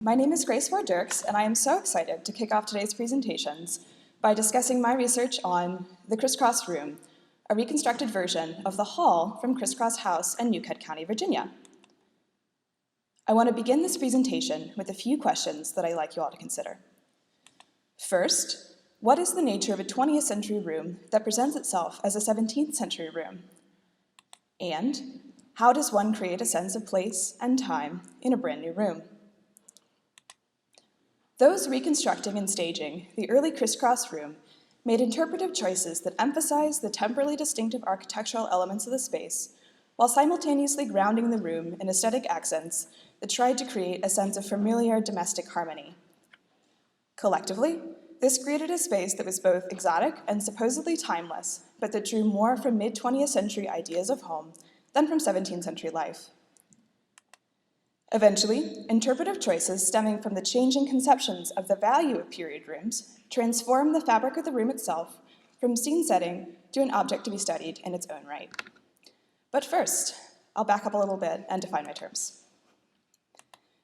My name is Grace Ford-Dirks, and I am so excited to kick off today's presentations by discussing my research on the Crisscross Room, a reconstructed version of the hall from Crisscross House in New County, Virginia. I want to begin this presentation with a few questions that I'd like you all to consider. First, what is the nature of a 20th century room that presents itself as a 17th century room? And how does one create a sense of place and time in a brand new room? Those reconstructing and staging the early Crisscross Room made interpretive choices that emphasized the temporally distinctive architectural elements of the space, while simultaneously grounding the room in aesthetic accents that tried to create a sense of familiar domestic harmony. Collectively, this created a space that was both exotic and supposedly timeless, but that drew more from mid-20th century ideas of home than from 17th century life. Eventually, interpretive choices stemming from the changing conceptions of the value of period rooms transformed the fabric of the room itself from scene setting to an object to be studied in its own right. But first, I'll back up a little bit and define my terms.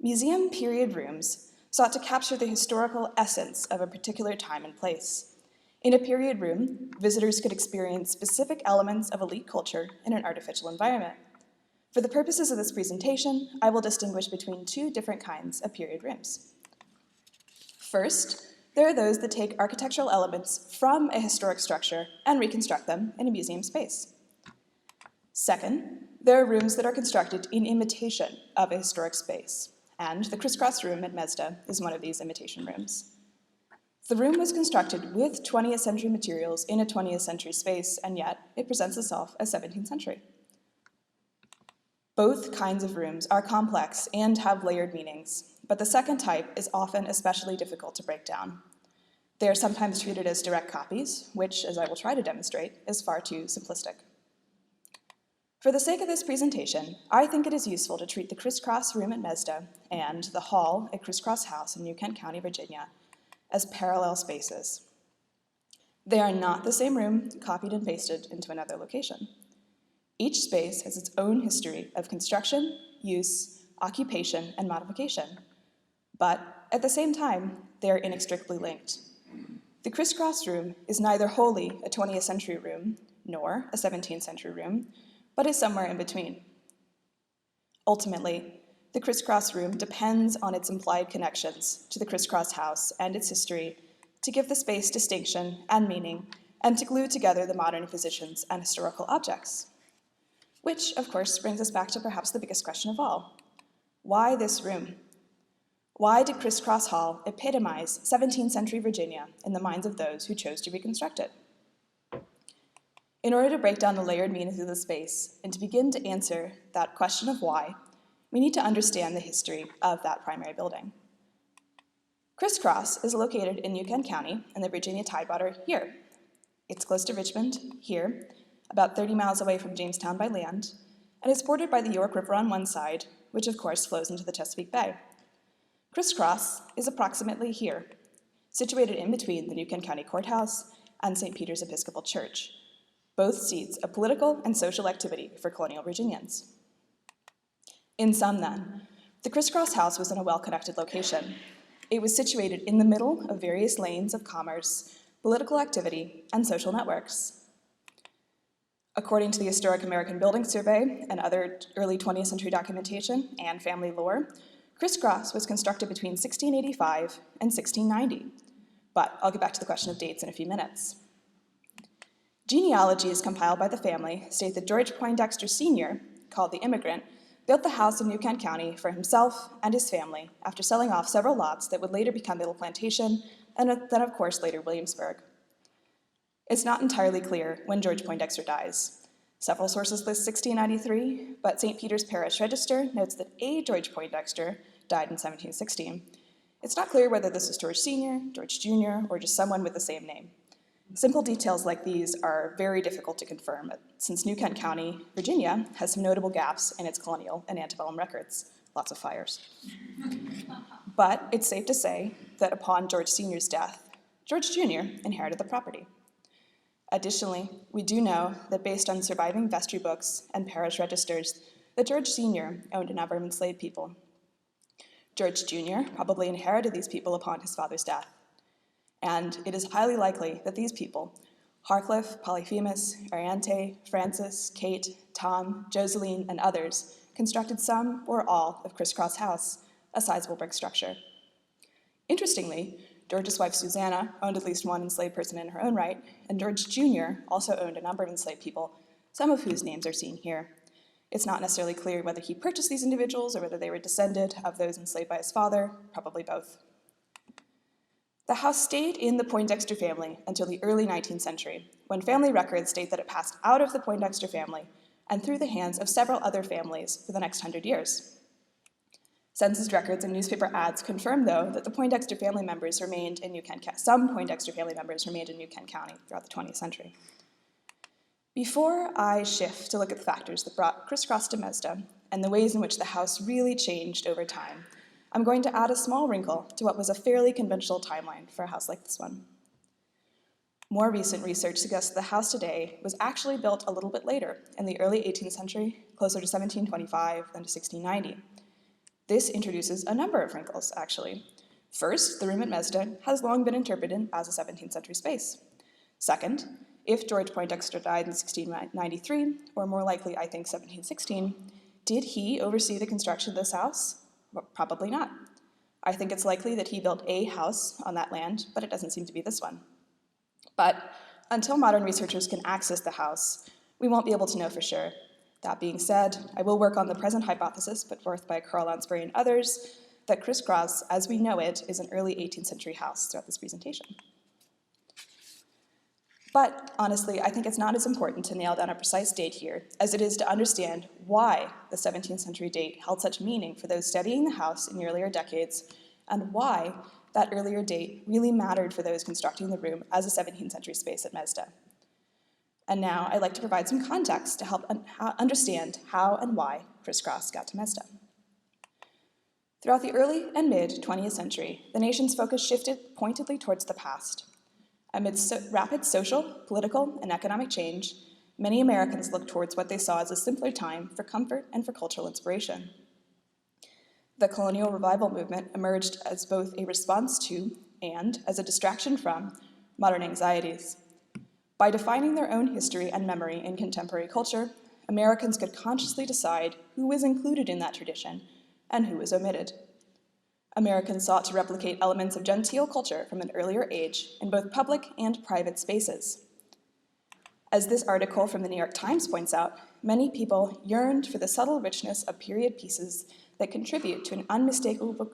Museum period rooms sought to capture the historical essence of a particular time and place. In a period room, visitors could experience specific elements of elite culture in an artificial environment. For the purposes of this presentation, I will distinguish between two different kinds of period rooms. First, there are those that take architectural elements from a historic structure and reconstruct them in a museum space. Second, there are rooms that are constructed in imitation of a historic space, and the Crisscross Room at MESDA is one of these imitation rooms. The room was constructed with 20th century materials in a 20th century space, and yet it presents itself as 17th century. Both kinds of rooms are complex and have layered meanings, but the second type is often especially difficult to break down. They are sometimes treated as direct copies, which, as I will try to demonstrate, is far too simplistic. For the sake of this presentation, I think it is useful to treat the Crisscross Room at MESDA and the hall at Crisscross House in New County, Virginia, as parallel spaces. They are not the same room copied and pasted into another location. Each space has its own history of construction, use, occupation, and modification. But at the same time, they are inextricably linked. The Crisscross Room is neither wholly a 20th century room, nor a 17th century room, but is somewhere in between. Ultimately, the Crisscross Room depends on its implied connections to the Crisscross House and its history to give the space distinction and meaning, and to glue together the modern positions and historical objects. Which, of course, brings us back to perhaps the biggest question of all. Why this room? Why did Crisscross Hall epitomize 17th century Virginia in the minds of those who chose to reconstruct it? In order to break down the layered meanings of the space and to begin to answer that question of why, we need to understand the history of that primary building. Crisscross is located in New County in the Virginia Tidewater here. It's close to Richmond here, about 30 miles away from Jamestown by land, and is bordered by the York River on one side, which of course flows into the Chesapeake Bay. Crisscross is approximately here, situated in between the New County Courthouse and St. Peter's Episcopal Church, both seats of political and social activity for colonial Virginians. In sum then, the Crisscross House was in a well-connected location. It was situated in the middle of various lanes of commerce, political activity, and social networks. According to the Historic American Building Survey and other early 20th century documentation and family lore, Crisscross was constructed between 1685 and 1690. But I'll get back to the question of dates in a few minutes. Genealogies compiled by the family state that George Poindexter Sr., called the Immigrant, built the house in New County for himself and his family after selling off several lots that would later become Middle Plantation and then, of course, later Williamsburg. It's not entirely clear when George Poindexter dies. Several sources list 1693, but St. Peter's Parish Register notes that a George Poindexter died in 1716. It's not clear whether this is George Sr., George Jr., or just someone with the same name. Simple details like these are very difficult to confirm, since New County, Virginia, has some notable gaps in its colonial and antebellum records, lots of fires. But it's safe to say that upon George Sr.'s death, George Jr. inherited the property. Additionally, we do know that based on surviving vestry books and parish registers, that George Sr. owned a number of enslaved people. George Jr. probably inherited these people upon his father's death. And it is highly likely that these people, Harcliffe, Polyphemus, Ariante, Francis, Kate, Tom, Joseline, and others, constructed some or all of Criss Cross House, a sizable brick structure. Interestingly, George's wife Susanna owned at least one enslaved person in her own right, and George Jr. also owned a number of enslaved people, some of whose names are seen here. It's not necessarily clear whether he purchased these individuals or whether they were descended of those enslaved by his father, probably both. The house stayed in the Poindexter family until the early 19th century, when family records state that it passed out of the Poindexter family and through the hands of several other families for the next 100 years. Census records and newspaper ads confirm, though, that the Poindexter family members remained in New Kent County. Some Poindexter family members remained in New Kent County throughout the 20th century. Before I shift to look at the factors that brought Criss Cross to MESDA and the ways in which the house really changed over time, I'm going to add a small wrinkle to what was a fairly conventional timeline for a house like this one. More recent research suggests the house today was actually built a little bit later, in the early 18th century, closer to 1725 than to 1690. This introduces a number of wrinkles, actually. First, the room at MESDA has long been interpreted as a 17th century space. Second, if George Poindexter died in 1693, or more likely, I think, 1716, did he oversee the construction of this house? Well, probably not. I think it's likely that he built a house on that land, but it doesn't seem to be this one. But until modern researchers can access the house, we won't be able to know for sure. That being said, I will work on the present hypothesis put forth by Carl Lansbury and others that Criss Cross, as we know it, is an early 18th century house throughout this presentation. But honestly, I think it's not as important to nail down a precise date here as it is to understand why the 17th century date held such meaning for those studying the house in the earlier decades, and why that earlier date really mattered for those constructing the room as a 17th century space at MESDA. And now I'd like to provide some context to help understand how and why Criss Cross got to MESDA. Throughout the early and mid-20th century, the nation's focus shifted pointedly towards the past. Amidst rapid social, political, and economic change, many Americans looked towards what they saw as a simpler time for comfort and for cultural inspiration. The Colonial revival movement emerged as both a response to and as a distraction from modern anxieties. By defining their own history and memory in contemporary culture, Americans could consciously decide who was included in that tradition and who was omitted. Americans sought to replicate elements of genteel culture from an earlier age in both public and private spaces. As this article from the New York Times points out, many people yearned for the subtle richness of period pieces that contribute an unmistakable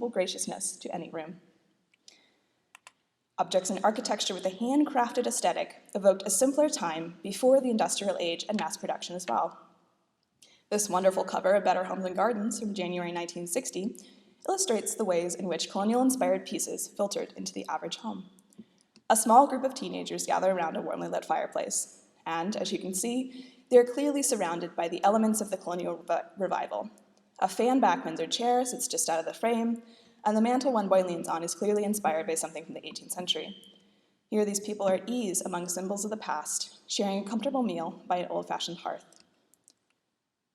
graciousness to any room. Objects in architecture with a handcrafted aesthetic evoked a simpler time before the industrial age and mass production as well. This wonderful cover of Better Homes and Gardens from January 1960 illustrates the ways in which colonial-inspired pieces filtered into the average home. A small group of teenagers gather around a warmly lit fireplace, and as you can see, they are clearly surrounded by the elements of the colonial revival. A fan-back Windsor chair sits just out of the frame, and the mantel one boy leans on is clearly inspired by something from the 18th century. Here these people are at ease among symbols of the past, sharing a comfortable meal by an old-fashioned hearth.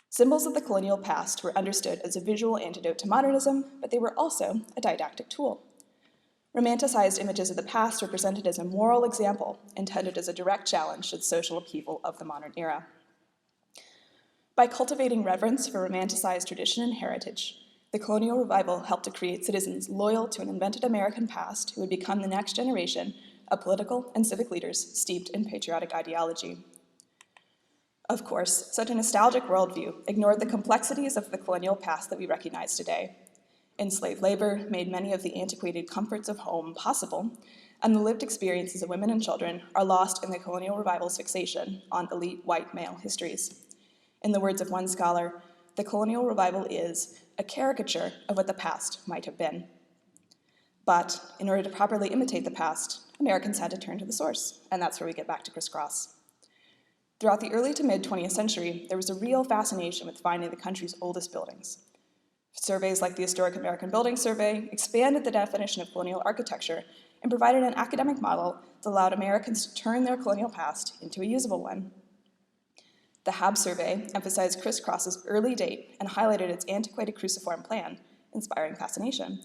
Symbols of the colonial past were understood as a visual antidote to modernism, but they were also a didactic tool. Romanticized images of the past were presented as a moral example, intended as a direct challenge to the social upheaval of the modern era. By cultivating reverence for romanticized tradition and heritage, the colonial revival helped to create citizens loyal to an invented American past who would become the next generation of political and civic leaders steeped in patriotic ideology. Of course, such a nostalgic worldview ignored the complexities of the colonial past that we recognize today. Enslaved labor made many of the antiquated comforts of home possible, and the lived experiences of women and children are lost in the colonial revival's fixation on elite white male histories. In the words of one scholar, the colonial revival is a caricature of what the past might have been. But in order to properly imitate the past, Americans had to turn to the source, and that's where we get back to Criss Cross. Throughout the early to mid-20th century, there was a real fascination with finding the country's oldest buildings. Surveys like the Historic American Building Survey expanded the definition of colonial architecture and provided an academic model that allowed Americans to turn their colonial past into a usable one. The Hab survey emphasized Crisscross's early date and highlighted its antiquated cruciform plan, inspiring fascination.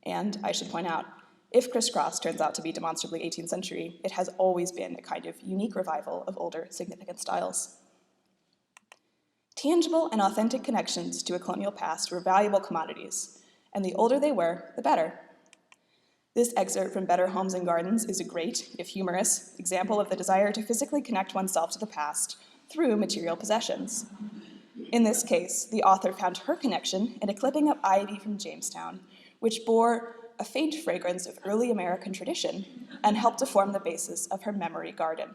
And I should point out, if Crisscross turns out to be demonstrably 18th century, it has always been a kind of unique revival of older, significant styles. Tangible and authentic connections to a colonial past were valuable commodities, and the older they were, the better. This excerpt from Better Homes and Gardens is a great, if humorous, example of the desire to physically connect oneself to the past through material possessions. In this case, the author found her connection in a clipping of ivy from Jamestown, which bore a faint fragrance of early American tradition and helped to form the basis of her memory garden.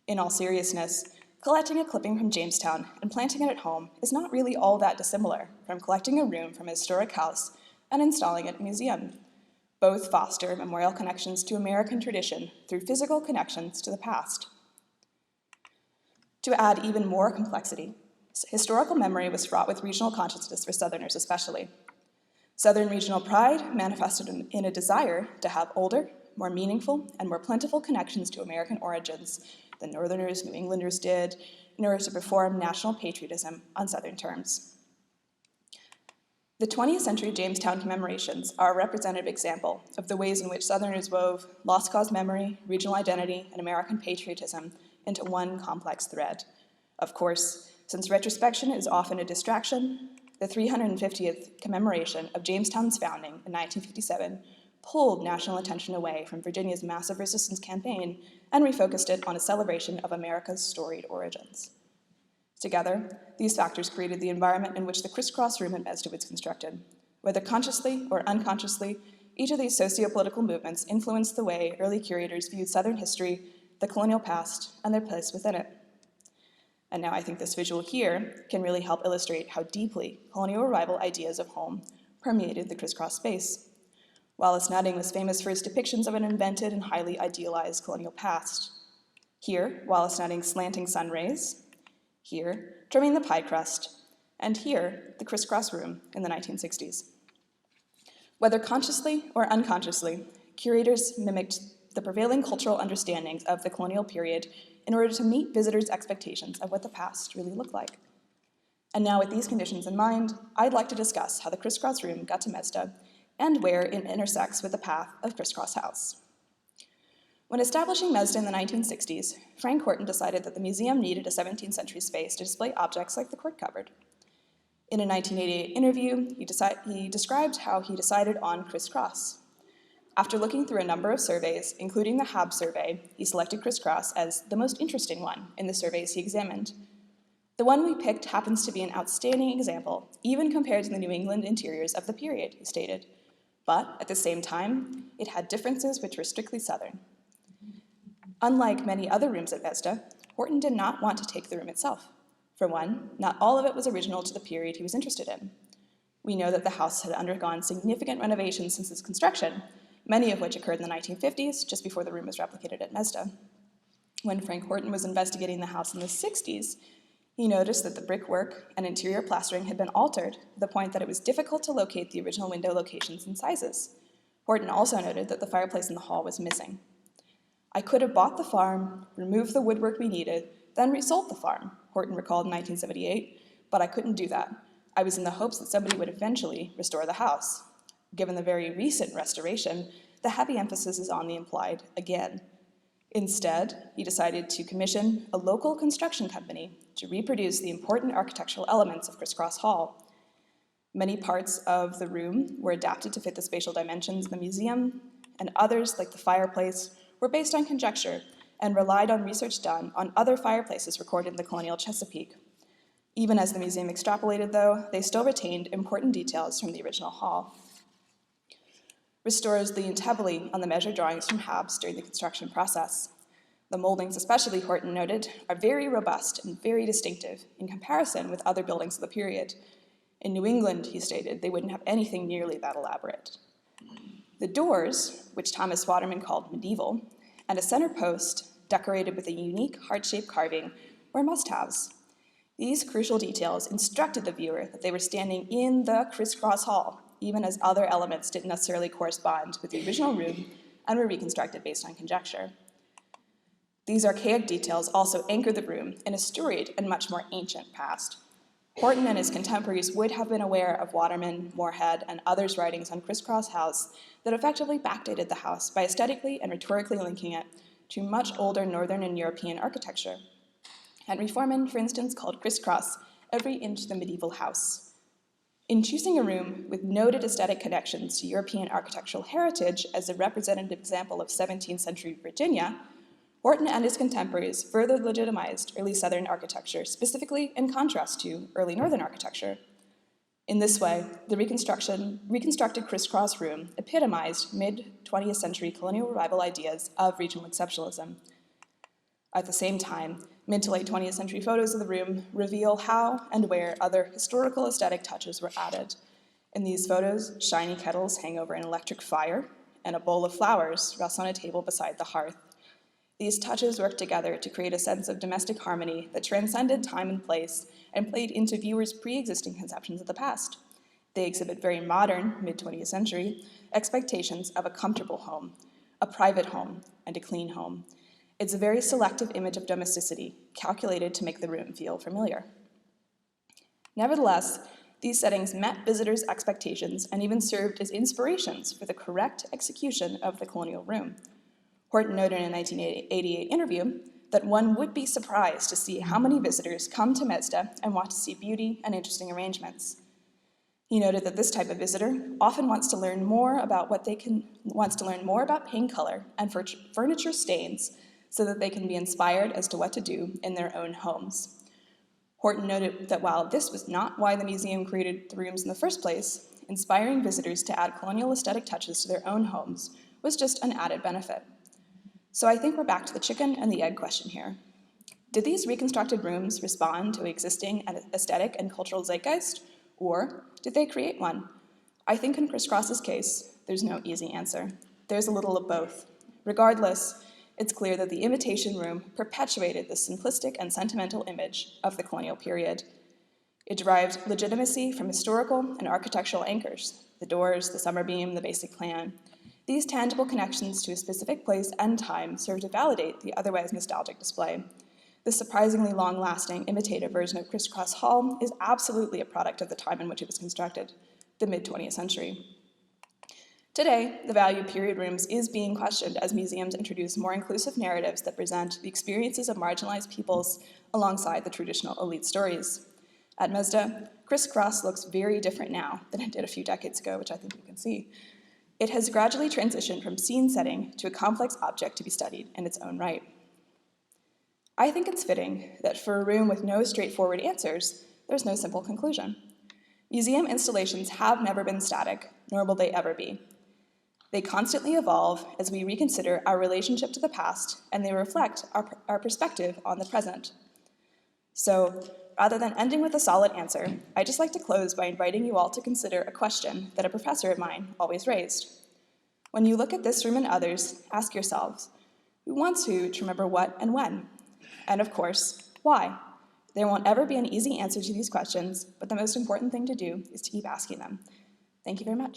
In all seriousness, collecting a clipping from Jamestown and planting it at home is not really all that dissimilar from collecting a room from a historic house and installing it in a museum. Both foster memorial connections to American tradition through physical connections to the past. To add even more complexity, historical memory was fraught with regional consciousness for Southerners especially. Southern regional pride manifested in a desire to have older, more meaningful, and more plentiful connections to American origins than Northerners, New Englanders did, in order to perform national patriotism on Southern terms. The 20th century Jamestown commemorations are a representative example of the ways in which Southerners wove lost cause memory, regional identity, and American patriotism into one complex thread. Of course, since retrospection is often a distraction, the 350th commemoration of Jamestown's founding in 1957 pulled national attention away from Virginia's massive resistance campaign and refocused it on a celebration of America's storied origins. Together, these factors created the environment in which the Crisscross Room at MESDA was constructed. Whether consciously or unconsciously, each of these socio-political movements influenced the way early curators viewed Southern history, the colonial past, and their place within it. And now I think this visual here can really help illustrate how deeply colonial revival ideas of home permeated the crisscross space. Wallace Nutting was famous for his depictions of an invented and highly idealized colonial past. Here, Wallace Nutting's slanting sun rays, here, trimming the pie crust, and here, the Crisscross Room in the 1960s. Whether consciously or unconsciously, curators mimicked the prevailing cultural understandings of the colonial period in order to meet visitors' expectations of what the past really looked like. And now with these conditions in mind, I'd like to discuss how the Crisscross Room got to MESDA and where it intersects with the path of Crisscross House. When establishing MESDA in the 1960s, Frank Horton decided that the museum needed a 17th century space to display objects like the court cupboard. In a 1988 interview, he described how he decided on Crisscross. After looking through a number of surveys, including the Hab survey, he selected Crisscross as the most interesting one in the surveys he examined. The one we picked happens to be an outstanding example, even compared to the New England interiors of the period, he stated. But at the same time, it had differences which were strictly Southern. Unlike many other rooms at MESDA, Horton did not want to take the room itself. For one, not all of it was original to the period he was interested in. We know that the house had undergone significant renovations since its construction, many of which occurred in the 1950s, just before the room was replicated at MESDA. When Frank Horton was investigating the house in the 60s, he noticed that the brickwork and interior plastering had been altered to the point that it was difficult to locate the original window locations and sizes. Horton also noted that the fireplace in the hall was missing. "I could have bought the farm, removed the woodwork we needed, then resold the farm," Horton recalled in 1978, "but I couldn't do that. I was in the hopes that somebody would eventually restore the house." Given the very recent restoration, the heavy emphasis is on the implied again. Instead, he decided to commission a local construction company to reproduce the important architectural elements of Crisscross Hall. Many parts of the room were adapted to fit the spatial dimensions of the museum, and others, like the fireplace, were based on conjecture and relied on research done on other fireplaces recorded in the colonial Chesapeake. Even as the museum extrapolated, though, they still retained important details from the original hall. Restorers leaned heavily on the measure drawings from Habs during the construction process. The moldings, especially Horton noted, are very robust and very distinctive in comparison with other buildings of the period. In New England, he stated, they wouldn't have anything nearly that elaborate. The doors, which Thomas Waterman called medieval, and a center post decorated with a unique heart-shaped carving were must-haves. These crucial details instructed the viewer that they were standing in the Crisscross Hall, even as other elements didn't necessarily correspond with the original room and were reconstructed based on conjecture. These archaic details also anchor the room in a storied and much more ancient past. Horton and his contemporaries would have been aware of Waterman, Moorhead, and others' writings on Criss Cross House that effectively backdated the house by aesthetically and rhetorically linking it to much older Northern and European architecture. Henry Foreman, for instance, called crisscross every inch of the medieval house. In choosing a room with noted aesthetic connections to European architectural heritage as a representative example of 17th century Virginia, Horton and his contemporaries further legitimized early Southern architecture, specifically in contrast to early Northern architecture. In this way, the reconstructed Crisscross Room epitomized mid-20th century colonial revival ideas of regional exceptionalism. At the same time, mid to late 20th century photos of the room reveal how and where other historical aesthetic touches were added. In these photos, shiny kettles hang over an electric fire, and a bowl of flowers rests on a table beside the hearth. These touches work together to create a sense of domestic harmony that transcended time and place and played into viewers' pre-existing conceptions of the past. They exhibit very modern, mid-20th century, expectations of a comfortable home, a private home, and a clean home. It's a very selective image of domesticity, calculated to make the room feel familiar. Nevertheless, these settings met visitors' expectations and even served as inspirations for the correct execution of the colonial room. Horton noted in a 1988 interview that one would be surprised to see how many visitors come to MESDA and want to see beauty and interesting arrangements. He noted that this type of visitor often wants to learn more about paint color and furniture stains so that they can be inspired as to what to do in their own homes. Horton noted that while this was not why the museum created the rooms in the first place, inspiring visitors to add colonial aesthetic touches to their own homes was just an added benefit. So I think we're back to the chicken and the egg question here. Did these reconstructed rooms respond to existing aesthetic and cultural zeitgeist, or did they create one? I think in Crisscross's case, there's no easy answer. There's a little of both. Regardless, it's clear that the imitation room perpetuated the simplistic and sentimental image of the colonial period. It derived legitimacy from historical and architectural anchors, the doors, the summer beam, the basic plan. These tangible connections to a specific place and time serve to validate the otherwise nostalgic display. The surprisingly long-lasting imitative version of Crisscross Hall is absolutely a product of the time in which it was constructed, the mid-20th century. Today, the value of period rooms is being questioned as museums introduce more inclusive narratives that present the experiences of marginalized peoples alongside the traditional elite stories. At MESDA, Crisscross looks very different now than it did a few decades ago, which I think you can see. It has gradually transitioned from scene setting to a complex object to be studied in its own right. I think it's fitting that for a room with no straightforward answers, there's no simple conclusion. Museum installations have never been static, nor will they ever be. They constantly evolve as we reconsider our relationship to the past, and they reflect our perspective on the present. So, rather than ending with a solid answer, I'd just like to close by inviting you all to consider a question that a professor of mine always raised. When you look at this room and others, ask yourselves, who wants who to remember what and when? And of course, why? There won't ever be an easy answer to these questions, but the most important thing to do is to keep asking them. Thank you very much.